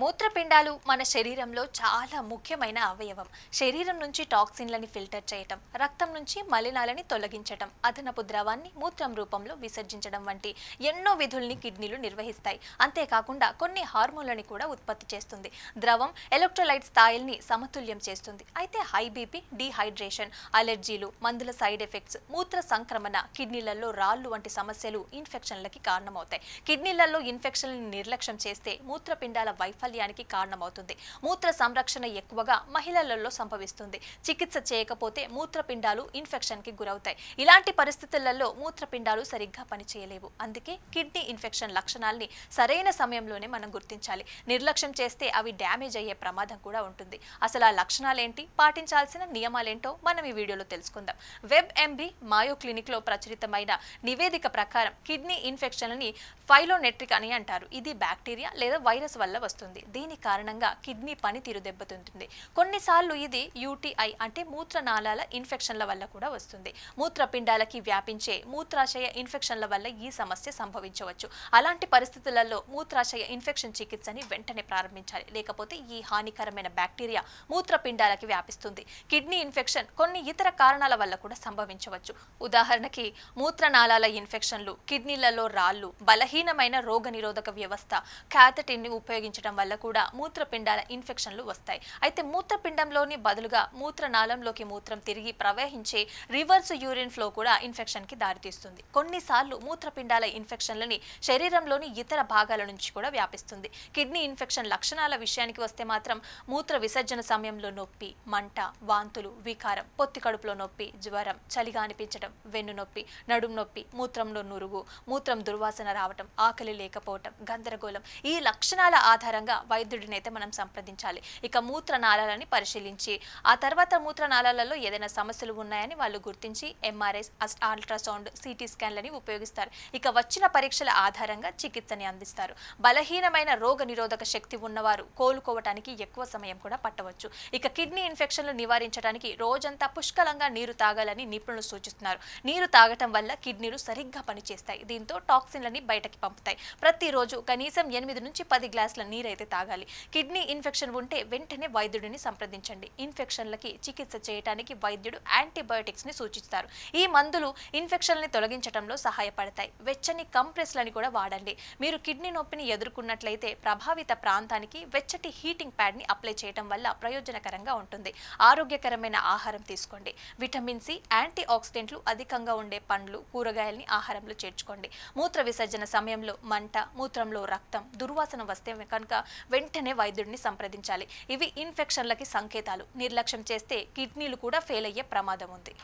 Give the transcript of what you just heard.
మూత్రపిండాలు మన శరీరంలో చాలా ముఖ్యమైన అవయవం. శరీరం నుంచి టాక్సిన్లని ఫిల్టర్ చేయటం, రక్తం నుంచి మలినాలని తొలగించటం, అదనపు ద్రవాన్ని మూత్రం రూపంలో విసర్జించడం వంటి ఎన్నో విధుల్ని కిడ్నీలు నిర్వహిస్తాయి. అంతేకాకుండా కొన్ని హార్మోన్లని కూడా ఉత్పత్తి చేస్తుంది. ద్రవం ఎలక్ట్రోలైట్ స్థాయిల్ని సమతుల్యం చేస్తుంది. అయితే హై బీపీ, డీహైడ్రేషన్, అలెర్జీలు, మందుల సైడ్ ఎఫెక్ట్స్, మూత్ర సంక్రమణ, కిడ్నీలలో రాళ్లు వంటి సమస్యలు ఇన్ఫెక్షన్లకి కారణమవుతాయి. కిడ్నీలలో ఇన్ఫెక్షన్లను నిర్లక్ష్యం చేస్తే మూత్రపిండాల వైఫల్యానికి కారణమవుతుంది. మూత్ర సంరక్షణ ఎక్కువగా మహిళలలో సంభవిస్తుంది. చికిత్స చేయకపోతే మూత్రపిండాలు ఇన్ఫెక్షన్ కి గురవుతాయి. ఇలాంటి పరిస్థితులలో మూత్రపిండాలు సరిగ్గా పనిచేయలేవు. అందుకే కిడ్నీ ఇన్ఫెక్షన్ లక్షణాలని సరైన సమయంలోనే మనం గుర్తించాలి. నిర్లక్ష్యం చేస్తే అవి డ్యామేజ్ అయ్యే ప్రమాదం కూడా ఉంటుంది. అసలు ఆ లక్షణాలేంటి, పాటించాల్సిన నియమాలేంటో మనం ఈ వీడియోలో తెలుసుకుందాం. వెబ్-ఎంబీ మాయో క్లినిక్ లో ప్రచురితమైన నివేదిక ప్రకారం కిడ్నీ ఇన్ఫెక్షన్లని ఫైలోనెట్రిక్ అని అంటారు. ఇది బ్యాక్టీరియా లేదా వైరస్ వల్ల వస్తుంది. దీని కారణంగా కిడ్నీ పనితీరు దెబ్బతింటుంది. కొన్నిసార్లు ఇది యూటీఐ అంటే మూత్రనాళాల ఇన్ఫెక్షన్ల వల్ల కూడా వస్తుంది. మూత్రపిండాలకి వ్యాపించే మూత్రాశయ ఇన్ఫెక్షన్ల వల్ల ఈ సమస్య సంభవించవచ్చు. అలాంటి పరిస్థితులలో మూత్రాశయ ఇన్ఫెక్షన్ చికిత్సని వెంటనే ప్రారంభించాలి. లేకపోతే ఈ హానికరమైన బ్యాక్టీరియా మూత్రపిండాలకి వ్యాపిస్తుంది. కిడ్నీ ఇన్ఫెక్షన్ కొన్ని ఇతర కారణాల వల్ల కూడా సంభవించవచ్చు. ఉదాహరణకి మూత్రనాళాల ఇన్ఫెక్షన్లు, కిడ్నీలలో రాళ్లు, బలహీనమైన రోగనిరోధక వ్యవస్థ, క్యాథెటిన్ ని ఉపయోగించడం వల్ల కూడా మూత్రపిండాల ఇన్ఫెక్షన్లు వస్తాయి. అయితే మూత్రపిండంలోని బదులుగా మూత్రనాళంలోకి మూత్రం తిరిగి ప్రవహించే రివర్స్ యూరిన్ ఫ్లో కూడా ఇన్ఫెక్షన్ కి దారితీస్తుంది. కొన్నిసార్లు మూత్రపిండాల ఇన్ఫెక్షన్లని శరీరంలోని ఇతర భాగాల నుంచి కూడా వ్యాపిస్తుంది. కిడ్నీ ఇన్ఫెక్షన్ లక్షణాల విషయానికి వస్తే మాత్రం మూత్ర విసర్జన సమయంలో నొప్పి, మంట, వాంతులు, వికారం, పొత్తి కడుపులో నొప్పి, జ్వరం, చలిగా అనిపించడం, వెన్ను నొప్పి, నడుం నొప్పి, మూత్రంలో నురుగు, మూత్రం దుర్వాసన రావటం, ఆకలి లేకపోవటం, గందరగోళం, ఈ లక్షణాల ఆధారంగా వైద్యుడినైతే మనం సంప్రదించాలి. ఇక మూత్రనాళాలని పరిశీలించి ఆ తర్వాత మూత్రనాళాలలో ఏదైనా సమస్యలు ఉన్నాయని వాళ్ళు గుర్తించి ఎంఆర్ఐ, అల్ట్రాసౌండ్, సిటీ స్కాన్లని ఉపయోగిస్తారు. ఇక వచ్చిన పరీక్షల ఆధారంగా చికిత్సని అందిస్తారు. బలహీనమైన రోగ నిరోధక శక్తి ఉన్నవారు కోలుకోవటానికి ఎక్కువ సమయం కూడా పట్టవచ్చు. ఇక కిడ్నీ ఇన్ఫెక్షన్లు నివారించడానికి రోజంతా పుష్కలంగా నీరు తాగాలని నిపుణులు సూచిస్తున్నారు. నీరు తాగటం వల్ల కిడ్నీలు సరిగ్గా పనిచేస్తాయి. దీంతో టాక్సిన్లని బయటకి పంపుతాయి. ప్రతిరోజు కనీసం 8 నుంచి 10 గ్లాసుల నీరైతే తాగాలి. కిడ్నీ ఇన్ఫెక్షన్ ఉంటే వెంటనే వైద్యుడిని సంప్రదించండి. ఇన్ఫెక్షన్లకి చికిత్స చేయడానికి వైద్యుడు యాంటీబయోటిక్స్ ని సూచిస్తారు. ఈ మందులు ఇన్ఫెక్షన్లని తొలగించడంలో సహాయపడతాయి. వెచ్చని కంప్రెస్లని కూడా వాడండి. మీరు కిడ్నీ నొప్పిని ఎదుర్కొన్నట్లయితే ప్రభావిత ప్రాంతానికి వెచ్చటి హీటింగ్ ప్యాడ్ ని అప్లై చేయడం వల్ల ప్రయోజనకరంగా ఉంటుంది. ఆరోగ్యకరమైన ఆహారం తీసుకోండి. విటమిన్ సి, యాంటీ ఆక్సిడెంట్లు అధికంగా ఉండే పండ్లు, కూరగాయల్ని ఆహారంలో చేర్చుకోండి. మూత్ర విసర్జన సమయంలో మంట, మూత్రంలో రక్తం, దుర్వాసన వస్తే కనుక వెంటనే వైద్యుడిని సంప్రదించాలి. ఇవి ఇన్ఫెక్షన్లకి సంకేతాలు. నిర్లక్ష్యం చేస్తే కిడ్నీలు కూడా ఫెయిల్ అయ్యే ప్రమాదం ఉంది.